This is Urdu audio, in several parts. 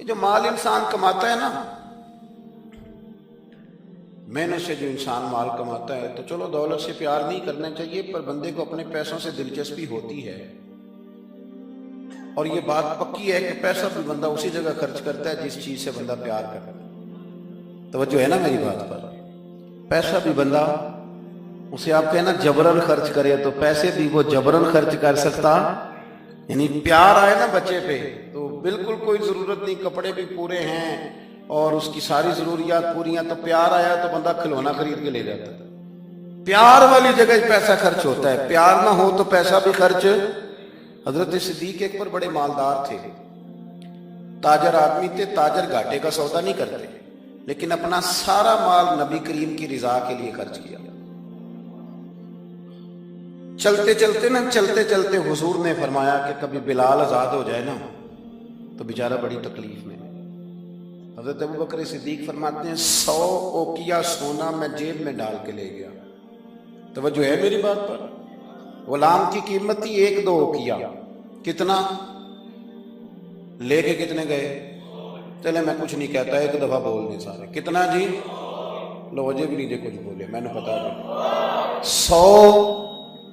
جو مال انسان کماتا ہے نا، محنت سے جو انسان مال کماتا ہے، تو چلو دولت سے پیار نہیں کرنا چاہیے، پر بندے کو اپنے پیسوں سے دلچسپی ہوتی ہے، اور یہ بات پکی ہے کہ پیسہ بھی بندہ اسی جگہ خرچ کرتا ہے جس چیز سے بندہ پیار کرتا ہے۔ توجہ ہے نا میری بات پر؟ پیسہ بھی بندہ، اسے آپ کہنا جبرن خرچ کرے تو پیسے بھی وہ جبرن خرچ کر سکتا، یعنی پیار آئے نا بچے پہ تو بالکل کوئی ضرورت نہیں، کپڑے بھی پورے ہیں اور اس کی ساری ضروریات پوری ہیں، تو پیار آیا تو بندہ کھلونا خرید کے لے جاتا ہے۔ پیار والی جگہ پیسہ خرچ ہوتا ہے، پیار نہ ہو تو پیسہ بھی خرچ۔ حضرت صدیق ایک پر بڑے مالدار تھے، تاجر آدمی تھے، تاجر گھاٹے کا سودا نہیں کرتے، لیکن اپنا سارا مال نبی کریم کی رضا کے لیے خرچ کیا۔ چلتے چلتے حضور نے فرمایا کہ کبھی بلال آزاد ہو جائے نا تو بیچارہ بڑی تکلیف میں۔ حضرت ابوبکر صدیق فرماتے ہیں 100 اوقیہ سونا میں جیب میں ڈال کے لے گیا۔ توجہ ہے میری بات پر؟ غلام کی قیمت تھی 1-2 اوقیہ، کتنا لے کے کتنے گئے؟ چلے میں کچھ نہیں کہتا، ایک دفعہ بول دیں سارے، کتنا جی؟ لو وجہ بھی نہیں دے کچھ بولے، میں نے پتا دیا 100،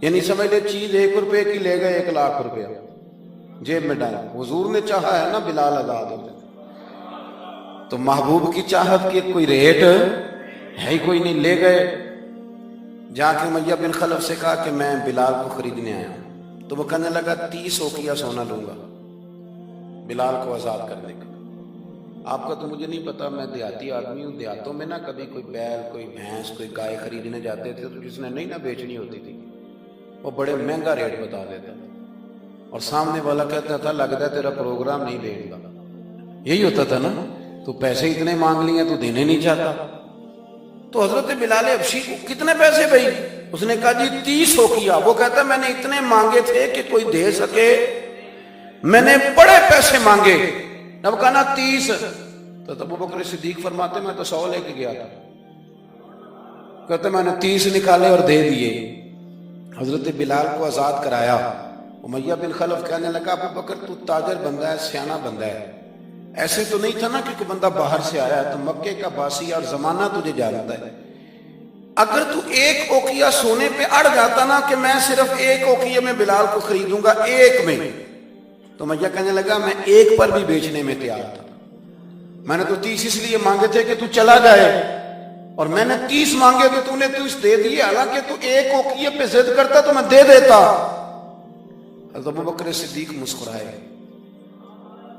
یعنی سمجھ لے چیز 1 روپے کی لے گئے 1 لاکھ روپیہ جیب میں ڈالا۔ حضور نے چاہا ہے نا بلال آزاد ہو جائے، تو محبوب کی چاہت کی کوئی ریٹ ہے ہی کوئی نہیں، لے گئے۔ جا کے امیہ بن خلف سے کہا کہ میں بلال کو خریدنے آیا ہوں، تو وہ کہنے لگا 30 اوقیہ سونا لوں گا بلال کو آزاد کرنے کا۔ آپ کا تو مجھے نہیں پتا، میں دیہاتی آدمی ہوں، دیہاتوں میں نا کبھی کوئی بیل، کوئی بھینس، کوئی گائے خریدنے جاتے تھے تو جس نے نہیں نہ بیچنی ہوتی تھی وہ بڑے مہنگا ریٹ بتا دیتا تھا، اور سامنے والا کہتا تھا لگتا ہے تیرا پروگرام نہیں دیکھ گا، یہی ہوتا تھا نا، تو پیسے اتنے مانگ لیے تو دینے نہیں چاہتا۔ تو حضرت بلال حبشی کو کتنے پیسے بھائی؟ اس نے کہا جی 30 اوقیہ۔ وہ کہتا میں نے اتنے مانگے تھے کہ کوئی دے سکے، میں نے بڑے پیسے مانگے، اب کہا نا 30، تو ابوبکر صدیق فرماتے میں تو 100 لے کے گیا تھا، کہتے میں نے 30 نکالے اور دے دیے۔ حضرت بلال کو آزاد کرایا۔ امیہ بن خلف کہنے لگا ابوبکر تو تاجر بندہ ہے، سیانہ بندہ ہے، ایسے تو نہیں تھا نا کہ کوئی بندہ باہر سے آیا ہے، تو مکے کا باسی اور زمانہ تجھے جانتا ہے، اگر تو 1 اوقیہ سونے پہ اڑ جاتا نا کہ میں صرف 1 اوقیہ میں بلال کو خریدوں گا، 1 میں، تو امیہ کہنے لگا میں 1 پر بھی بیچنے میں تیار تھا، میں نے تو 30 اس لیے مانگے تھے کہ تو چلا جائے، اور میں نے 30 مانگے تو نے 30 دے دیے، حالانکہ تو 1 اوقیہ پہ ضد کرتا تو میں دے دیتا۔ حضرت ابوبکر صدیق مسکرائے،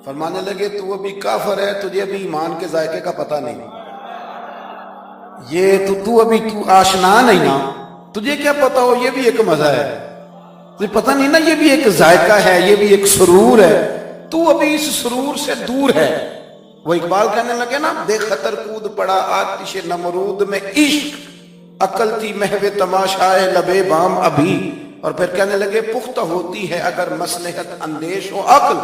فرمانے لگے تو ابھی کافر ہے، تجھے ابھی ایمان کے ذائقے کا پتہ نہیں، یہ تو ابھی تو آشنا نہیں نا، تجھے کیا پتا ہو یہ بھی ایک مزہ ہے، تجھے پتہ نہیں نا یہ بھی ایک ذائقہ ہے، یہ بھی ایک سرور ہے، تو ابھی اس سرور سے دور ہے۔ وہ اقبال کہنے لگے نا بے خطر کود پڑا آتش نمرود میں عشق، عقل تھی محو تماشائے لبے بام ابھی، اور پھر کہنے لگے پختہ ہوتی ہے اگر مصلحت اندیش ہو عقل،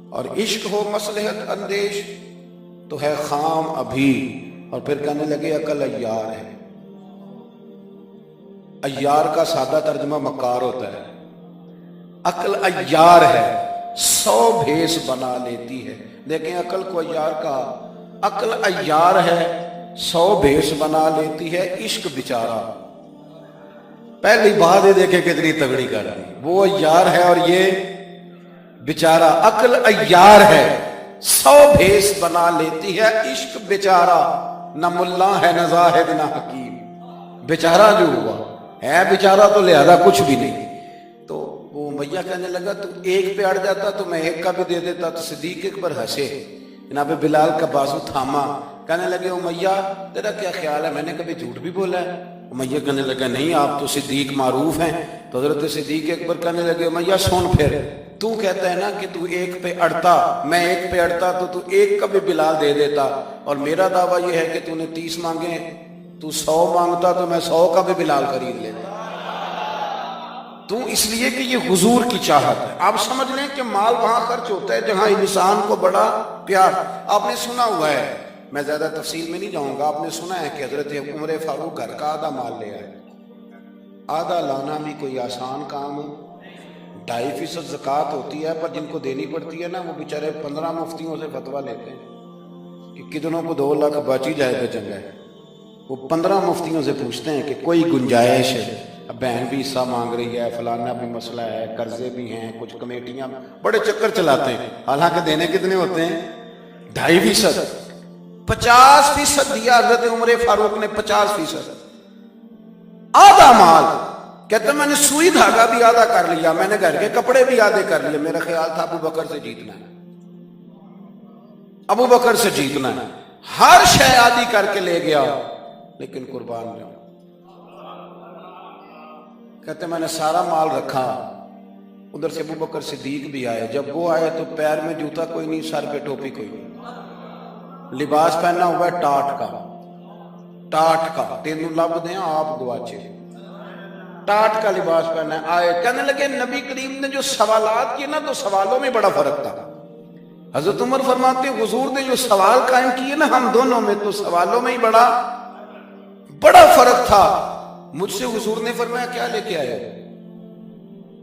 اور عشق ہو مصلحت اندیش تو ہے خام ابھی، اور پھر کہنے لگے عقل عیار ہے۔ عیار کا سادہ ترجمہ مکار ہوتا ہے، عقل عیار ہے، 100 بھیس بنا لیتی ہے۔ دیکھیں عقل کو عیار کہا، عقل عیار ہے، 100 بھیس بنا لیتی ہے، عشق بیچارہ، پہلی بات یہ دیکھیں کتنی تگڑی کر دی، وہ عیار ہے اور یہ بیچارہ، عقل عیار ہے 100 بھیس بنا لیتی ہے، عشق بیچارہ، نہ ملا ہے نہ زاہد نہ حکیم، بیچارہ جو ہوا ہے بیچارہ تو لہذا کچھ بھی نہیں۔ تو وہ امیہ کہنے لگا تو 1 پہ اڑ جاتا تو میں 1 کا بھی دے دیتا، تو صدیق اکبر ہنسے، جناب بلال کا بازو تھاما، کہنے لگے امیہ تیرا کیا خیال ہے میں نے کبھی جھوٹ بھی بولا ہے؟ امیہ کہنے لگا نہیں آپ تو صدیق معروف ہیں۔ تو حضرت صدیق اکبر کہنے لگے امیہ سن پھر، تو کہتا ہے نا کہ تو 1 پہ اڑتا، میں 1 پہ اڑتا تو 1 کا بھی بلال دے دیتا، اور میرا دعویٰ یہ ہے کہ تو نے 30 مانگے، تو 100 مانگتا تو میں 100 کا بھی بلال خرید لیتا، تو اس لیے کہ یہ حضور کی چاہت ہے۔ آپ سمجھ لیں کہ مال وہاں خرچ ہوتا ہے جہاں انسان کو بڑا پیار۔ آپ نے سنا ہوا ہے، میں زیادہ تفصیل میں نہیں جاؤں گا، آپ نے سنا ہے کہ حضرت عمر فاروق گھر کا آدھا مال لے آئے۔ آدھا لانا بھی کوئی آسان کام 2.5% زکوٰۃ ہوتی ہے، پر جن کو دینی پڑتی ہے نا وہ بیچارے 15 مفتیوں سے فتویٰ لیتے ہیں کہ کتنوں کو 2 لاکھ بچ ہی جائے تو چنگا ہے۔ وہ 15 مفتیوں سے پوچھتے ہیں کہ کوئی گنجائش ہے، اب بہن بھی حصہ مانگ رہی ہے، فلانا بھی مسئلہ ہے، قرضے بھی ہیں، کچھ کمیٹیاں، بڑے چکر چلاتے ہیں، حالانکہ دینے کتنے ہوتے ہیں؟ 2.5%۔ 50% دیا حضرت عمر فاروق نے، 50%، آدھا مال۔ کہتے ہیں میں نے سوئی دھاگا بھی آدھا کر لیا، میں نے گھر کے کپڑے بھی آدھے کر لیے، میرا خیال تھا ابو بکر سے جیتنا ہے، ابو بکر سے جیتنا ہے، ہر شے آدھی کر کے لے گیا، لیکن قربان جاؤں۔ کہتے ہیں میں نے سارا مال رکھا، ادھر سے ابو بکر صدیق بھی آئے، جب وہ آئے تو پیر میں جوتا کوئی نہیں، سر پہ ٹوپی کوئی نہیں، لباس پہنا ہوا ہے ٹاٹ کا، تینوں لب دیں آپ گواچے، ٹاٹ کا لباس پہنا ہے۔ آئے کہنے لگے نبی کریم نے جو سوالات کیے نا تو سوالوں میں بڑا فرق تھا۔ حضرت عمر فرماتے ہیں حضور نے جو سوال قائم کیے نا ہم دونوں میں، تو سوالوں میں ہی بڑا فرق تھا۔ مجھ سے حضور نے فرمایا کیا لے کے آئے؟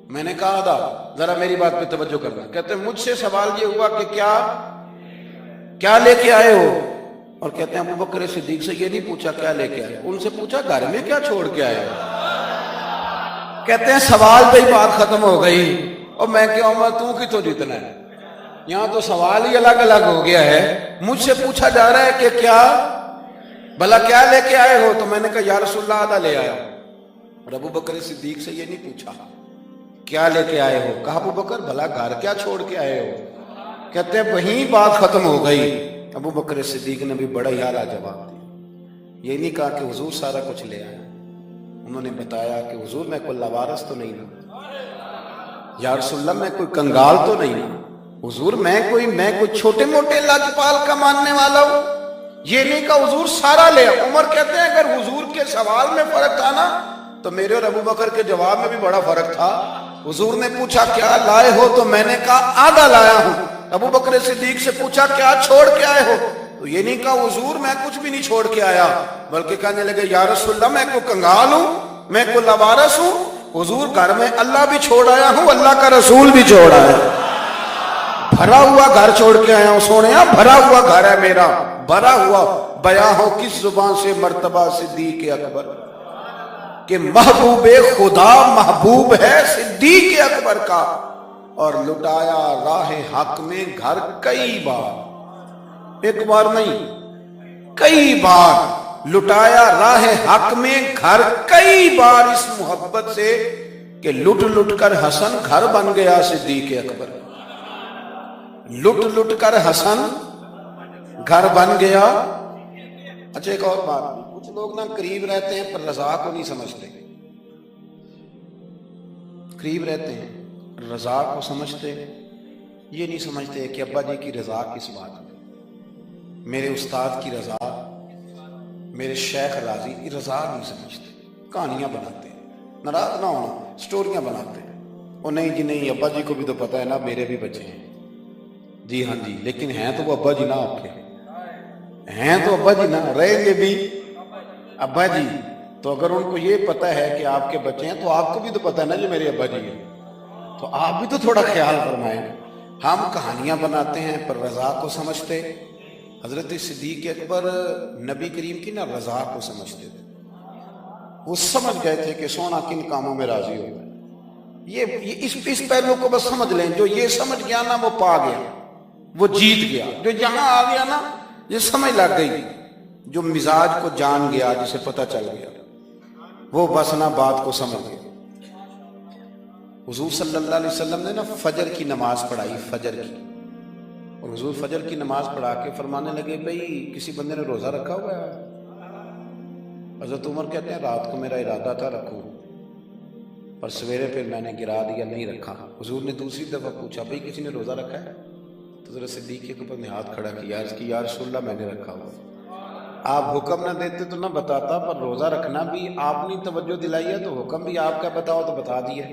میں نے کہا آدھا، ذرا میری بات پہ توجہ کرنا۔ کہتے ہیں مجھ سے سوال یہ ہوا کہ کیا لے کے آئے ہو؟ اور کہتے ہیں ابو بکر صدیق سے یہ نہیں پوچھا کیا لے کے آئے، ان سے پوچھا گھر میں کیا چھوڑ کے آئے ہو؟ کہتے ہیں سوال پہ ہی بات ختم ہو گئی، اور میں کہوں میں تو کتوں جیتنا ہے، یہاں تو سوال ہی الگ الگ ہو گیا ہے۔ مجھ سے پوچھا جا رہا ہے کہ بھلا کیا لے کے آئے ہو؟ تو میں نے کہا یا رسول اللہ آدھا لے آیا۔ اور ابو بکر صدیق سے یہ نہیں پوچھا کیا لے کے آئے ہو، کہا ابو بکر بھلا گھر کیا چھوڑ کے آئے ہو؟ کہتے ہیں وہیں بات ختم ہو گئی۔ ابو بکر صدیق نے بھی بڑا ہی اعلیٰ جواب دیا، یہ نہیں کہا کہ حضور سارا کچھ لے آیا، انہوں نے بتایا کہ حضور میں کوئی لوارث تو نہیں نا، یا رسول اللہ میں کوئی کنگال تو نہیں نا، حضور میں کوئی چھوٹے موٹے لاجپال کا ماننے والا ہوں، یہ نہیں کہا حضور سارا لے۔ عمر کہتے ہیں اگر حضور کے سوال میں فرق تھا نا تو میرے اور ابو بکر کے جواب میں بھی بڑا فرق تھا۔ حضور نے پوچھا کیا لائے ہو تو میں نے کہا آدھا لایا ہوں۔ ابو بکر صدیق سے پوچھا کیا چھوڑ کے آئے ہو، تو یہ نہیں کہا حضور میں کچھ بھی نہیں چھوڑ کے آیا، بلکہ کہنے لگے یا رسول اللہ میں کوئی کنگال ہوں، میں کوئی لوارث ہوں، حضور گھر میں اللہ بھی چھوڑ آیا ہوں، اللہ کا رسول بھی چھوڑ آیا، بھرا ہوا گھر چھوڑ کے آیا ہوں، سونیا بھرا ہوا گھر ہے میرا، بھرا ہوا۔ بیاں ہو کس زبان سے مرتبہ صدیق اکبر کہ محبوب خدا محبوب ہے صدیق اکبر کا، اور لٹایا راہ حق میں گھر کئی بار، ایک بار نہیں کئی بار لٹایا راہ حق میں گھر کئی بار، اس محبت سے کہ لٹ لٹ کر حسن گھر بن گیا صدیق اکبر، لٹ لٹ کر حسن گھر بن گیا۔ اچھا ایک اور بات، کچھ لوگ نا قریب رہتے ہیں پر رضا کو نہیں سمجھتے، قریب رہتے ہیں رضا کو سمجھتے، یہ نہیں سمجھتے کہ ابا جی کی رضا کس بات میں، میرے استاد کی رضا، میرے شیخ راضی کی رضا نہیں سمجھتے، کہانیاں بناتے ہیں، ناراض نہ ہونا، سٹوریاں بناتے ہیں، وہ نہیں جی نہیں ابا جی کو بھی تو پتہ ہے نا میرے بھی بچے ہیں، جی ہاں جی، لیکن ہیں تو وہ ابا جی نہ آپ کے، ہیں تو ابا جی نہ، رہیں گے بھی ابا جی، تو اگر ان کو یہ پتہ ہے کہ آپ کے بچے ہیں تو آپ کو بھی تو پتہ ہے نا جو میرے ابا جی ہیں، تو آپ بھی تو تھوڑا خیال فرمائیں۔ ہم کہانیاں بناتے ہیں پر رضا کو سمجھتے۔ حضرت صدیق اکبر نبی کریم کی نا رضا کو سمجھتے تھے، وہ سمجھ گئے تھے کہ سونا کن کاموں میں راضی ہوگا، یہ اس پہلو کو بس سمجھ لیں، جو یہ سمجھ گیا نا وہ پا گیا، وہ جیت گیا، جو یہاں آ گیا نا یہ سمجھ لگ گئی، جو مزاج کو جان گیا، جسے پتہ چل گیا وہ بس نا بات کو سمجھ گیا۔ حضور صلی اللہ علیہ وسلم نے نا فجر کی نماز پڑھائی، فجر کی، اور حضور فجر کی نماز پڑھا کے فرمانے لگے بھئی کسی بندے نے روزہ رکھا ہوا ہے؟ حضرت عمر کہتے ہیں رات کو میرا ارادہ تھا رکھوں، پر سویرے پھر میں نے گرا دیا، نہیں رکھا۔ حضور نے دوسری دفعہ پوچھا بھئی کسی نے روزہ رکھا ہے؟ تو حضرت صدیق کے اوپر نے ہاتھ کھڑا کیا، عرض کی یا رسول اللہ میں نے رکھا ہوا۔ آپ حکم نہ دیتے تو نہ بتاتا، پر روزہ رکھنا بھی آپ نے توجہ دلائی ہے تو حکم بھی آپ کا بتاؤ تو بتا دیا۔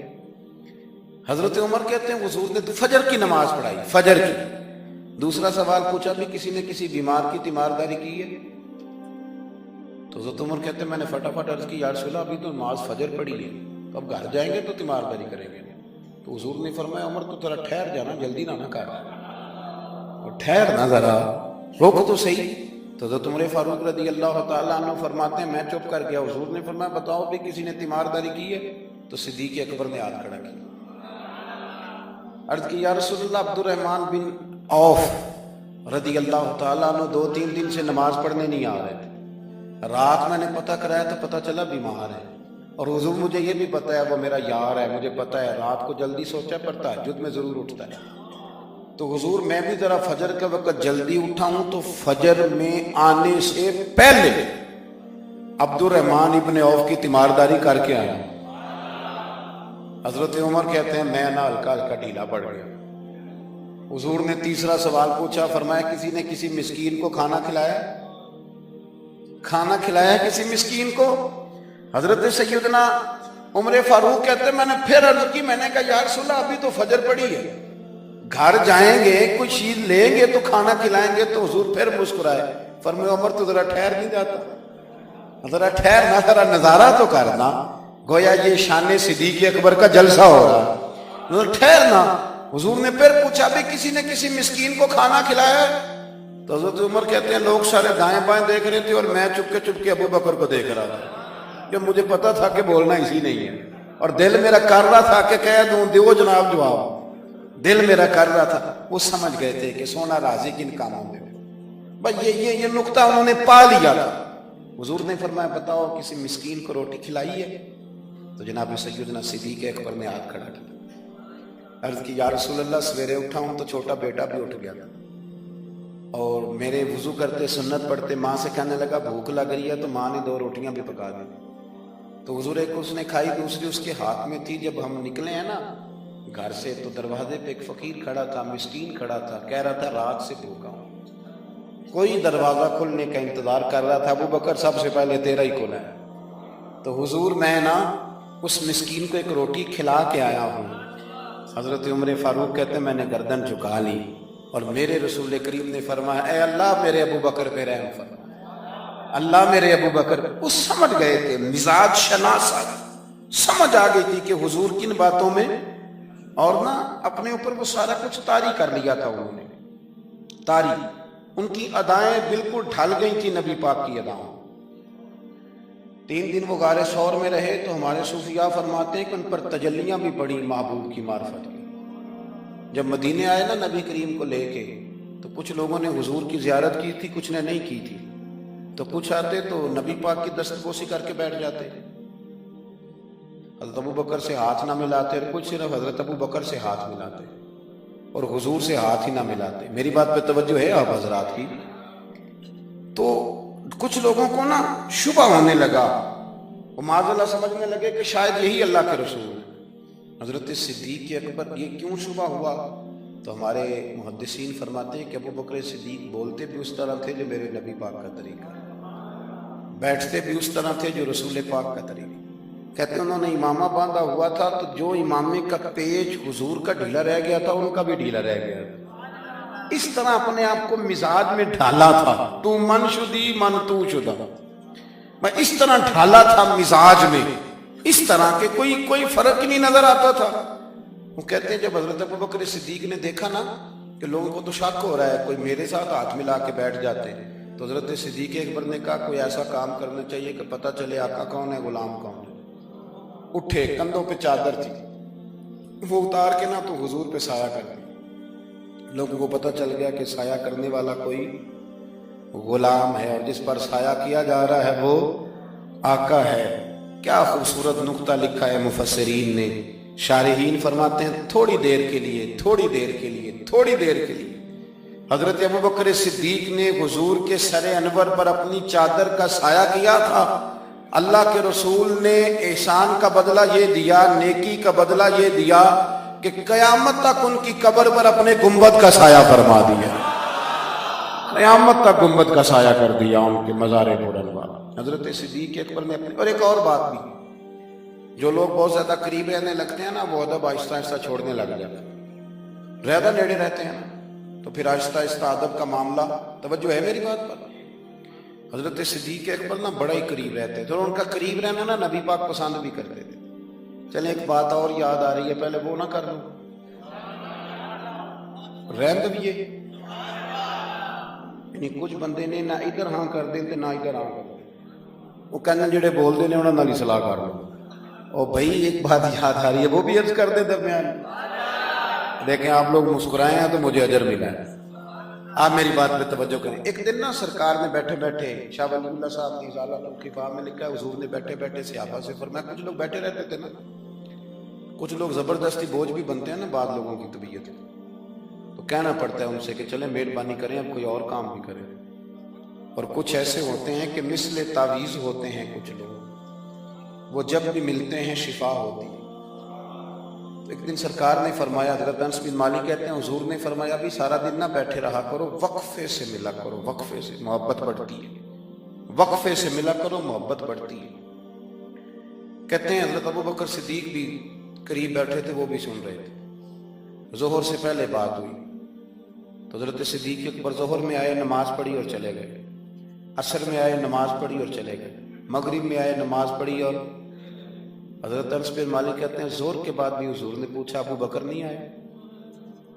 حضرت عمر کہتے ہیں حضور نے فجر کی نماز پڑھائی، فجر کی۔ دوسرا سوال پوچھا بھی کسی نے کسی بیمار کی تیمارداری کی ہے؟ تو حضرت عمر کہتے ہیں میں نے فٹافٹ عرض کی یا رسول اللہ ابھی تو نماز فجر پڑھی ہے، تو اب گھر جائیں گے تو تیمارداری کریں گے۔ تو حضور نے فرمایا عمر تو ذرا ٹھہر جانا، جلدی نہ کر، اور ٹھہر نہ ذرا، روک تو صحیح۔ تو حضرت عمر فاروق رضی اللہ تعالیٰ عنہ فرماتے ہیں میں چپ کر گیا، حضور نے فرمایا بتاؤ بھی کسی نے تیمارداری کی ہے؟ تو صدیق اکبر نے ہاتھ کھڑا کیا، عرض کی یا رسول اللہ عبد الرحمن بن عوف رضی اللہ تعالیٰ عنہ 2-3 دن سے نماز پڑھنے نہیں آ رہے تھے، رات میں نے پتہ کرایا تو پتہ چلا بیمار ہے، اور حضور مجھے یہ بھی پتہ ہے وہ میرا یار ہے، مجھے پتہ ہے رات کو جلدی سوچا پر تہجد میں ضرور اٹھتا ہے، تو حضور میں بھی ذرا فجر کے وقت جلدی اٹھا ہوں تو فجر میں آنے سے پہلے عبد الرحمن ابن عوف کی تیمارداری کر کے آیا۔ حضرت عمر کہتے ہیں میں نا ہلکا ہلکا ڈھیلا پڑ گیا۔ حضور نے تیسرا سوال پوچھا، فرمایا کسی نے کسی مسکین کو کھانا کھلایا؟ کھانا کھلایا کسی مسکین کو؟ حضرت سیدنا عمر فاروق کہتے ہیں میں نے پھر عرض کی، میں نے کہا یا رسول اللہ ابھی تو فجر پڑی ہے، گھر جائیں گے کوئی چیز لیں گے تو کھانا کھلائیں گے۔ تو حضور پھر مسکرائے، فرمایا عمر تو ذرا ٹھہر نہیں جاتا، ذرا ٹھہر نہ، ذرا نظارہ تو کرنا، گویا یہ شان صدیق اکبر کا جلسہ ہو رہا، ذرا ٹھہرنا۔ حضور نے پھر پوچھا بھی کسی نے کسی مسکین کو کھانا کھلایا؟ تو حضرت عمر کہتے ہیں لوگ سارے دائیں بائیں دیکھ رہے تھے اور میں چپ کے ابو بکر کو دیکھ رہا تھا، کہ مجھے پتا تھا کہ بولنا اسی نہیں ہے، اور دل میرا کر رہا تھا کہ کہہ دوں دیو جناب جواب، دل میرا کر رہا تھا۔ وہ سمجھ گئے تھے کہ سونا راضی کن کاموں میں، بس یہ نقطہ انہوں نے پا لیا تھا۔ حضور نے فرمایا بتاؤ کسی مسکین کو روٹی کھلائی ہے؟ تو جناب سیدنا صدیق اکبر نے ہاتھ کھڑا کیا، عرض کی یا رسول اللہ سویرے اٹھا ہوں تو چھوٹا بیٹا بھی اٹھ گیا تھا، اور میرے وضو کرتے سنت پڑھتے ماں سے کہنے لگا بھوک لگ رہی ہے، تو ماں نے 2 روٹیاں بھی پکا دی، تو حضور ایک اس نے کھائی، دوسری اس کے ہاتھ میں تھی۔ جب ہم نکلے ہیں نا گھر سے تو دروازے پہ ایک فقیر کھڑا تھا، مسکین کھڑا تھا، کہہ رہا تھا رات سے بھوکا ہوں، کوئی دروازہ کھلنے کا انتظار کر رہا تھا، ابو بکر سب سے پہلے تیرا ہی کھلا ہے۔ تو حضور میں نا اس مسکین کو ایک روٹی کھلا کے آیا ہوں۔ حضرت عمر فاروق کہتے ہیں میں نے گردن جھکا لی، اور میرے رسول کریم نے فرمایا اے اللہ میرے ابو بکر پہ رحم فرما، اللہ میرے ابو بکر۔ وہ سمجھ گئے تھے، مزاج شناسا سمجھ آ گئی تھی کہ حضور کن باتوں میں، اور نا اپنے اوپر وہ سارا کچھ طاری کر لیا تھا انہوں نے، طاری، ان کی ادائیں بالکل ڈھل گئی تھی نبی پاک کی اداؤں۔ 3 دن وہ غار ثور میں رہے تو ہمارے صوفیاء فرماتے ہیں کہ ان پر تجلیاں بھی پڑی محبوب کی معرفت کی۔ جب مدینے آئے نا نبی کریم کو لے کے، تو کچھ لوگوں نے حضور کی زیارت کی تھی، کچھ نے نہیں کی تھی، تو کچھ آتے تو نبی پاک کی دستبوسی کر کے بیٹھ جاتے، حضرت ابو بکر سے ہاتھ نہ ملاتے، اور کچھ صرف حضرت ابو بکر سے ہاتھ ملاتے اور حضور سے ہاتھ ہی نہ ملاتے۔ میری بات پہ توجہ ہے آپ حضرات کی؟ تو کچھ لوگوں کو نا شبہ ہونے لگا، وہ معاذ اللہ سمجھنے لگے کہ شاید یہی اللہ کے رسول ہیں۔ حضرت صدیق اکبر یہ کیوں شبہ ہوا؟ تو ہمارے محدثین فرماتے ہیں کہ ابو بکر صدیق بولتے بھی اس طرح تھے جو میرے نبی پاک کا طریقہ ہے، بیٹھتے بھی اس طرح تھے جو رسول پاک کا طریقہ۔ کہتے ہیں انہوں نے امامہ باندھا ہوا تھا تو جو امامے کا پیچ حضور کا ڈھیلا رہ گیا تھا ان کا بھی ڈھیلا رہ گیا تھا، اس طرح اپنے آپ کو مزاج میں ڈھالا تھا، تو من شدی من تو شدہ، میں اس طرح ڈھالا تھا مزاج میں، اس طرح کے کوئی فرق ہی نہیں نظر آتا تھا۔ وہ کہتے ہیں جب حضرت ابو بکر صدیق نے دیکھا نا کہ لوگوں کو تو شک ہو رہا ہے، کوئی میرے ساتھ ہاتھ ملا کے بیٹھ جاتے، تو حضرت صدیق اکبر نے کہا کوئی ایسا کام کرنا چاہیے کہ پتہ چلے آقا کون ہے غلام کون ہے۔ اٹھے، کندھوں پہ چادر تھی، وہ اتار کے نا تو حضور پہ سایہ کر دی، لوگوں کو پتہ چل گیا کہ سایہ کرنے والا کوئی غلام ہے، اور جس پر سایہ کیا جا رہا ہے وہ آقا ہے۔ کیا خوبصورت نقطہ لکھا ہے مفسرین نے، شارحین فرماتے ہیں تھوڑی دیر کے لیے حضرت ابو بکر صدیق نے حضور کے سر انور پر اپنی چادر کا سایہ کیا تھا۔ اللہ کے رسول نے احسان کا بدلہ یہ دیا، نیکی کا بدلہ یہ دیا کہ قیامت تک ان کی قبر پر اپنے گنبد کا سایہ فرما دیا، قیامت تک گنبد کا سایہ کر دیا ان کے مزار پر۔ حضرت صدیق اکبر نے اپنے، اور ایک اور بات بھی، جو لوگ بہت زیادہ قریب رہنے لگتے ہیں نا وہ ادب آہستہ آہستہ چھوڑنے لگ جاتے ہیں، زیادہ نیڑے رہتے ہیں نا تو پھر آہستہ آہستہ ادب کا معاملہ، توجہ ہے میری بات پر؟ حضرت صدیق اکبر نا بڑا ہی قریب رہتے تھے، اور ان کا قریب رہنا نا نبی پاک پسند بھی کرتے تھے۔ چلیں ایک بات اور یاد آ رہی ہے، پہلے وہ نہ کر لوں، رہن بھی یہ یعنی کچھ بندے نے نہ ادھر ہاں کر دیں تے نہ ادھر ہاں کر دیں، وہ کہنے جڑے بول دے نے انہوں نے صلاح کر لو۔ اور بھائی ایک بات یاد آ رہی ہے، وہ بھی عرض کر دے درمیان، دیکھیں آپ لوگ مسکرائے ہیں تو مجھے اجر ملا ہے۔ آپ میری بات پہ توجہ کریں۔ ایک دن نا سرکار نے بیٹھے بیٹھے، شاہ ولی اللہ صاحب نے ازالۃ الخفا میں لکھا ہے، حضور نے بیٹھے بیٹھے صحابہ سے فرمایا، کچھ لوگ بیٹھے رہتے تھے نا، کچھ لوگ زبردستی بوجھ بھی بنتے ہیں نا بعض لوگوں کی طبیعت، تو کہنا پڑتا ہے ان سے کہ چلیں مہربانی کریں اب کوئی اور کام بھی کریں۔ اور کچھ ایسے ہوتے ہیں کہ مثل تعویذ ہوتے ہیں کچھ لوگ، وہ جب بھی ملتے ہیں شفا ہوتی ہے۔ تو ایک دن سرکار نے فرمایا، حضرت انس بن مالک کہتے ہیں حضور نے فرمایا بھی سارا دن نہ بیٹھے رہا کرو، وقفے سے ملا کرو، وقفے سے محبت بڑھتی ہے، وقفے سے ملا کرو محبت بڑھتی ہے۔ کہتے ہیں حضرت ابو بکر صدیق بھی قریب بیٹھے تھے، وہ بھی سن رہے تھے۔ ظہر سے پہلے بات ہوئی تو حضرت صدیق اکبر ظہر میں آئے، نماز پڑھی اور چلے گئے، عصر میں آئے نماز پڑھی اور چلے گئے، مغرب میں آئے نماز پڑھی اور حضرت انس بن مالک کہتے ہیں زور کے بعد بھی حضور نے پوچھا ابو بکر نہیں آئے؟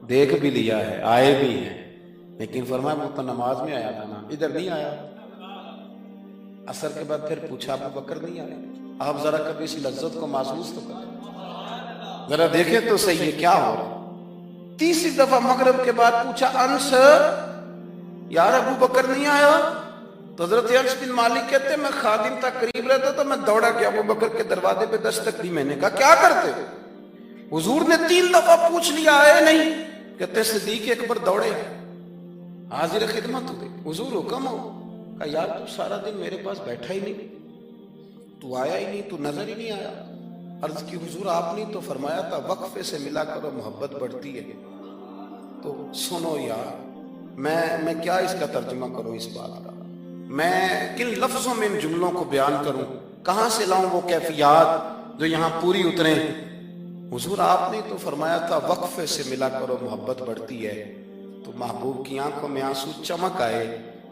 دیکھ بھی لیا ہے، آئے بھی ہیں، لیکن فرمایا وہ تو نماز میں آیا تھا نا، ادھر نہیں آیا۔ عصر کے بعد پھر پوچھا ابو بکر نہیں آئے؟ آپ ذرا کبھی اس لذت کو محسوس تو کریں، ذرا دیکھیں تو صحیح ہے کیا ہو رہا۔ تیسری دفعہ مغرب کے بعد پوچھا انس یار ابو بکر نہیں آیا؟ تو حضرت انس بن مالک کہتے ہیں میں خادم تک قریب رہتا تو میں دوڑا کہ ابو بکر کے دروازے پہ دستک دی، میں نے کہا کیا کرتے؟ حضور نے 3 دفعہ پوچھ لیا آئے نہیں، کہتے صدیق اکبر دوڑے حاضر خدمت ہوئے، حضور حکم ہو؟ کہا یار تو سارا دن میرے پاس بیٹھا ہی نہیں، تو آیا ہی نہیں، تو نظر ہی نہیں آیا۔ عرض کی حضور آپ نے تو فرمایا تھا وقفے سے ملا کرو محبت بڑھتی ہے۔ تو سنو یار میں کیا اس کا ترجمہ کروں اس بات کا، میں کن لفظوں میں ان جملوں کو بیان کروں، کہاں سے لاؤں وہ کیفیات جو یہاں پوری اتریں۔ حضور آپ نے تو فرمایا تھا وقفے سے ملا کرو محبت بڑھتی ہے، تو محبوب کی آنکھوں میں آنسو چمک آئے،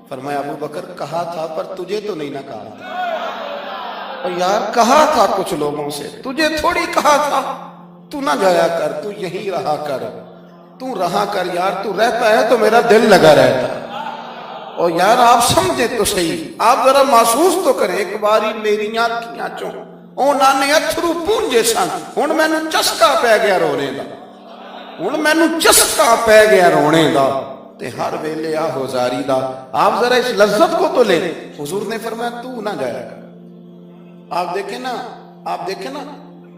فرمایا ابو بکر کہا تھا پر تجھے تو نہیں نہ کہا تھا، اور یار کہا تھا کچھ لوگوں سے، تجھے تھوڑی کہا تھا تو نہ جایا کر، تو یہی رہا کر، تو رہا کر یار، تو رہتا ہے تو میرا دل لگا رہتا ہے۔ اور یار آپ سمجھے تو صحیح، آپ ذرا محسوس تو کریں، ایک باری میری آنکھیاں چوں اونا نے اتھرو پونجے سن، ہن مینوں چسکا پی گیا رونے دا، ہن مینوں چسکا پی گیا رونے دا، تے ہر ویلے آہو زاری دا۔ آپ ذرا اس لذت کو تو لیں۔ حضور نے فرمایا تو نہ جایا کر۔ آپ دیکھیں نا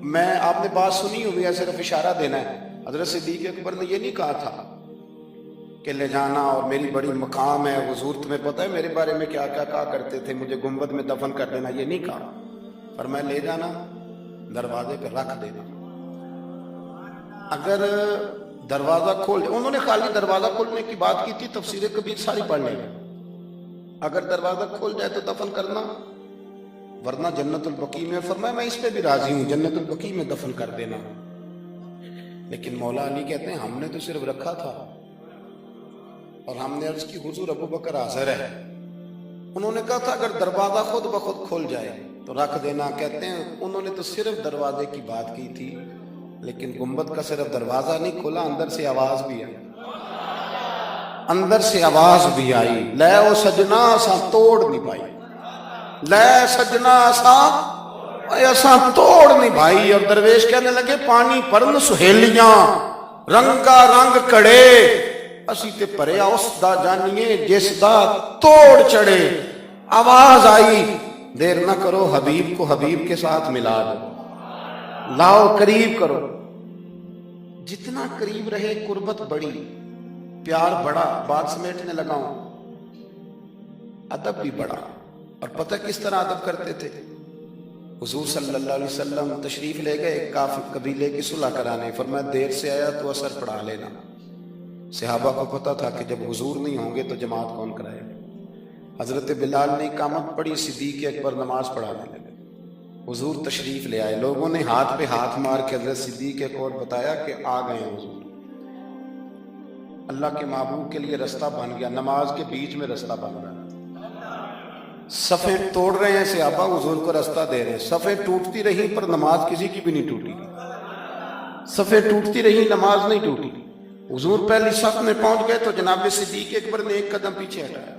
میں آپ نے بات سنی ہوئی ہے، صرف اشارہ دینا ہے۔ حضرت صدیق اکبر نے یہ نہیں کہا تھا کہ لے جانا اور میری بڑی مقام ہے، حضور تمہیں پتہ ہے میرے بارے میں کیا کیا کہا کرتے تھے، مجھے گنبد میں دفن کر دینا، یہ نہیں کہا، پر میں لے جانا دروازے پہ رکھ دینا۔ اگر دروازہ کھول، انہوں نے خالی دروازہ کھولنے کی بات کی تھی، تفسیر کبیر ساری پڑھ لیں، اگر دروازہ کھول جائے تو دفن کرنا، ورنہ جنت البقیع میں، فرمایا میں اس پہ بھی راضی ہوں، جنت البقیع میں دفن کر دینا۔ لیکن مولا علی کہتے ہیں ہم نے تو صرف رکھا تھا، اور ہم نے عرض کی حضور ابو بکر حاضر ہے، انہوں نے کہا تھا اگر دروازہ خود بخود کھل جائے تو رکھ دینا۔ کہتے ہیں انہوں نے تو صرف دروازے کی بات کی تھی، لیکن گنبد کا صرف دروازہ نہیں کھلا، اندر سے آواز بھی آئی، اندر سے آواز بھی آئی، لے او سجنا سا توڑ نہیں پائی، لے سجنا ایسا توڑ نہیں بھائی۔ اور درویش کہنے لگے پانی پرن سہیلیاں رنگا رنگ کڑے، اسی تے پریا اس دا جانیے جس دا توڑ چڑھے۔ آواز آئی دیر نہ کرو، حبیب کو حبیب کے ساتھ ملا دو، لاؤ قریب کرو۔ جتنا قریب رہے قربت بڑی، پیار بڑا، بات سمیٹنے لگا ہوں، ادب بھی بڑا۔ اور پتہ کس طرح ادب کرتے تھے؟ حضور صلی اللہ علیہ وسلم تشریف لے گئے کافر قبیلے کی صلح کرانے، فرمایا دیر سے آیا تو اثر پڑھا لینا۔ صحابہ کو پتہ تھا کہ جب حضور نہیں ہوں گے تو جماعت کون کرائے گا۔ حضرت بلال نے اقامت پڑھی، صدیق اکبر نماز پڑھانے لگے، حضور تشریف لے آئے، لوگوں نے ہاتھ پہ ہاتھ مار کے حضرت صدیق اکبر بتایا کہ آ گئے ہیں حضور۔ اللہ کے محبوب کے لیے رستہ بن گیا، نماز کے بیچ میں رستہ بن گیا۔ صفیں توڑ رہے ہیں صحابہ حضور کو راستہ دے رہے ہیں، صفیں ٹوٹتی رہی پر نماز کسی کی بھی نہیں ٹوٹی، صفیں ٹوٹتی رہی نماز نہیں ٹوٹی۔ حضور پہلی صف میں پہنچ گئے تو جناب صدیق اکبر نے ایک قدم پیچھے ہٹایا۔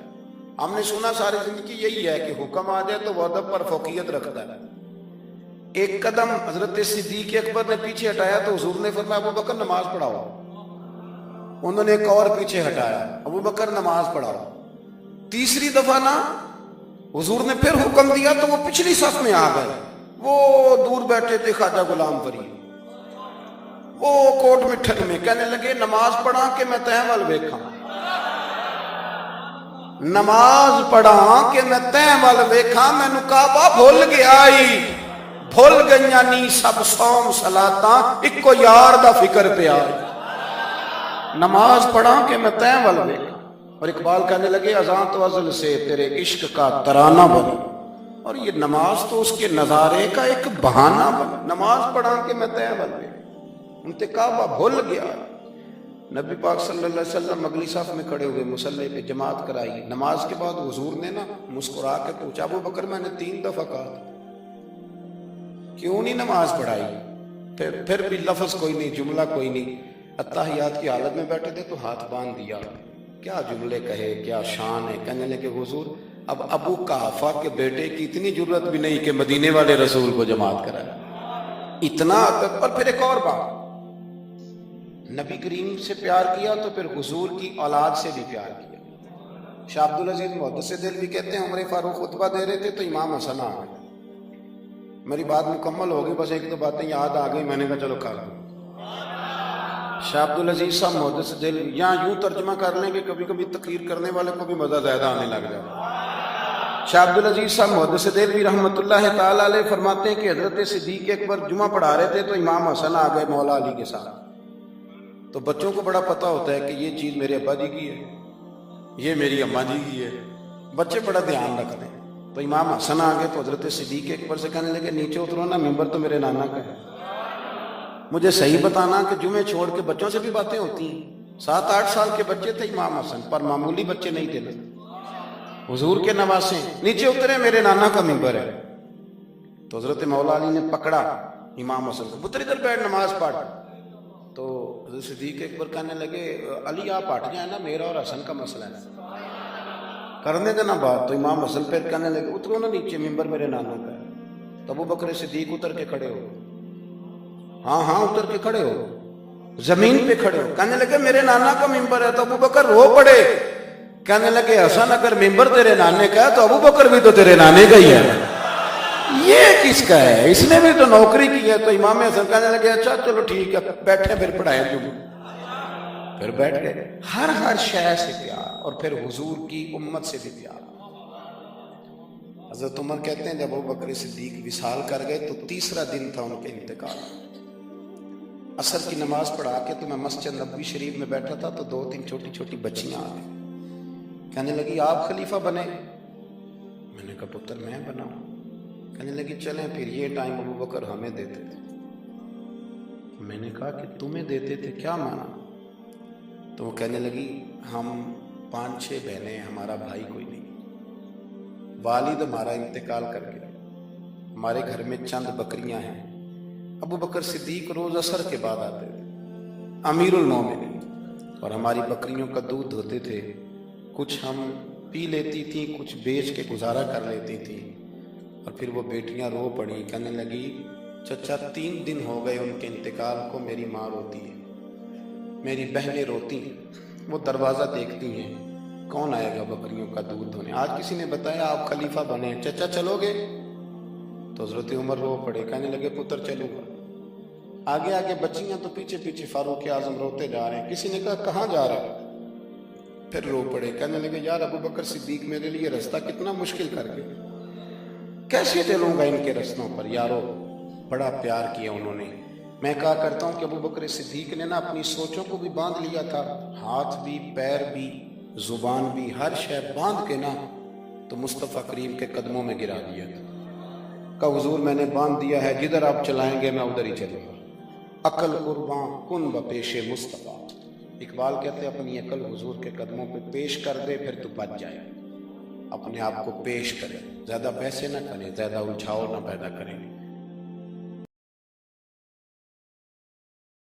ہم نے سنا ساری زندگی یہی ہے کہ حکم آ جائے تو وہ ادب پر فوقیت رکھتا ہے۔ ایک قدم حضرت صدیق اکبر نے پیچھے ہٹایا تو حضور نے فرمایا ابو بکر نماز پڑھاؤ۔ انہوں نے ایک اور پیچھے ہٹایا، ابو بکر نماز پڑھاؤ۔ تیسری دفعہ نا حضور نے پھر حکم دیا تو وہ پچھلی صف میں آ گئے۔ وہ دور بیٹھے تھے خواجہ غلام فرید، وہ کوٹ مٹھن میں، کہنے لگے نماز پڑھا کہ میں تہیں ول ویکھاں، نماز پڑھا کہ میں تہیں ول ویکھاں، مینوں کعبہ بھول گیا ہی، بھول گئیاں نی سب صوم صلاتاں، اکو یار دا فکر پیا، نماز پڑھا کہ میں تہیں ول ویکھاں۔ اور اقبال کہنے لگے اذان تو ازل سے تیرے عشق کا ترانہ بنی، اور یہ نماز تو اس کے نظارے کا ایک بہانہ بنا، نماز پڑھا کہ میں تہیں ول ویکھاں، انتے کعبہ بھول گیا۔ نبی پاک صلی اللہ علیہ وسلم اگلی صف میں کھڑے ہوئے، مصلی پہ جماعت کرائی۔ نماز کے بعد حضور نے نا مسکرا کے پوچھا ابو بکر میں نے 3 دفعہ کہا کیوں نہیں نماز پڑھائی؟ پھر بھی لفظ کوئی نہیں، جملہ کوئی نہیں۔ اتحیات کی حالت میں بیٹھے تھے تو ہاتھ باندھ دیا، کیا جملے کہے، کیا شان ہے۔ کہنے لگے حضور اب ابو قحافہ کے بیٹے کی اتنی جرت بھی نہیں کہ مدینے والے رسول کو جماعت کرائے، اتنا۔ اور پھر ایک اور بات، نبی کریم سے پیار کیا تو پھر حضور کی اولاد سے بھی پیار کیا۔ شاہ عبدالعزیز محدث دل بھی کہتے ہیں عمر فاروق خطبہ دے رہے تھے تو امام حسن آ گئے۔ میری بات مکمل ہو گئی، بس ایک دو باتیں یاد آ گئی، میں نے کہا چلو کر دوں۔ شاہ عبدالعزیز صاحب محدث دل یہاں یوں ترجمہ کر لیں کہ کبھی کبھی تقریر کرنے والے کو بھی مزہ زیادہ آنے لگ جائے۔ شاہ عبدالعزیز صاحب محدث دل بھی رحمۃ اللہ تعالیٰ علیہ فرماتے ہیں کہ حضرت صدیق اکبر جمعہ پڑھا رہے تھے تو امام حسن آ گئے مولا علی کے ساتھ۔ تو بچوں کو بڑا پتہ ہوتا ہے کہ یہ چیز میرے ابا جی کی ہے، یہ میری اماں جی کی ہے، بچے بڑا دھیان رکھتے ہیں۔ تو امام حسن آ گئے تو حضرت صدیق اکبر سے کہنے لگے نیچے اترو نا، ممبر تو میرے نانا کا ہے، مجھے صحیح بتانا کہ جمعے چھوڑ کے بچوں سے بھی باتیں ہوتی ہیں۔ 7-8 سال کے بچے تھے امام حسن، پر معمولی بچے نہیں تھے، حضور کے نواسے، نیچے اترے میرے نانا کا ممبر ہے۔ تو حضرت مولا علی نے پکڑا امام حسن کو، پتر ادھر بیٹھ نماز پڑھ۔ تو حضرت صدیق اکبر کہنے لگے علی آپ ہٹ جائیں نا، میرا اور حسن کا مسئلہ ہے، کرنے دینا بات۔ تو امام حسن پھر کہنے لگے اترو نا نیچے، ممبر میرے نانا کا ہے۔ تو ابو بکر صدیق اتر کے کھڑے ہو، ہاں اتر کے کھڑے ہو، زمین پہ کھڑے ہو۔ کہنے لگے میرے نانا کا ممبر ہے۔ تو ابو بکر رو پڑے، کہنے لگے حسن اگر ممبر تیرے نانے کا ہے تو ابو بکر بھی تو تیرے نانے کا ہی ہے، یہ کس کا ہے، اس نے بھی تو نوکری کی ہے۔ تو امام حسن کہنے لگے اچھا چلو ٹھیک ہے، بیٹھے پھر پڑھائے جمعہ۔ پھر بیٹھ گئے، ہر شے سے پیار، اور پھر حضور کی امت سے بھی پیار۔ حضرت عمر کہتے ہیں جب ابو بکر صدیق وصال کر گئے تو 3را دن تھا ان کے انتقال۔ عصر کی نماز پڑھا کے تو میں مسجد نبوی شریف میں بیٹھا تھا تو 2-3 چھوٹی چھوٹی بچیاں آ گئی، کہنے لگی آپ خلیفہ بنے؟ میں نے کہا پتر میں بناؤں۔ کہنے لگی چلیں پھر یہ ٹائم ابو بکر ہمیں دیتے تھے۔ میں نے کہا کہ تمہیں دیتے تھے کیا مانا؟ تو وہ کہنے لگی ہم 5-6 بہنیں، ہمارا بھائی کوئی نہیں، والد ہمارا انتقال کر گیا، ہمارے گھر میں چند بکریاں ہیں۔ ابو بکر صدیق روز عصر کے بعد آتے تھے، امیر المومنین، اور ہماری بکریوں کا دودھ دھوتے تھے، کچھ ہم پی لیتی تھیں، کچھ بیچ کے گزارا کر لیتی تھیں۔ اور پھر وہ بیٹیاں رو پڑی، کہنے لگی چچا 3 دن ہو گئے ان کے انتقال کو، میری ماں روتی ہے، میری بہنیں روتی ہیں، وہ دروازہ دیکھتی ہیں کون آئے گا بکریوں کا دودھ دھونے۔ آج کسی نے بتایا آپ خلیفہ بنے، چچا چلو گے؟ تو حضرت عمر رو پڑے، کہنے لگے پتر چلوں گا۔ آگے آگے بچیاں تو پیچھے پیچھے فاروق اعظم روتے جا رہے ہیں۔ کسی نے کہا کہاں جا رہے ہیں؟ پھر رو پڑے، کہنے لگے یار ابو بکر صدیق میرے لیے رستہ کتنا مشکل کر گئے، کیسے چلوں گا ان کے رستوں پر؟ یارو بڑا پیار کیا انہوں نے۔ میں کہا کرتا ہوں کہ ابو بکر صدیق نے نا اپنی سوچوں کو بھی باندھ لیا تھا، ہاتھ بھی، پیر بھی، زبان بھی، ہر شے باندھ کے نا تو مصطفیٰ کریم کے قدموں میں گرا دیا تھا۔ کہا حضور میں نے باندھ دیا ہے، جدھر آپ چلائیں گے میں ادھر ہی چلوں گا، عقل قرباں کن بپیش مصطفیٰ۔ اقبال کہتے ہیں اپنی عقل حضور کے قدموں پہ پیش کر دے پھر تو بچ جائے۔ اپنے آپ کو پیش کریں، زیادہ پیسے نہ کریں، زیادہ الجھاؤ نہ پیدا کریں،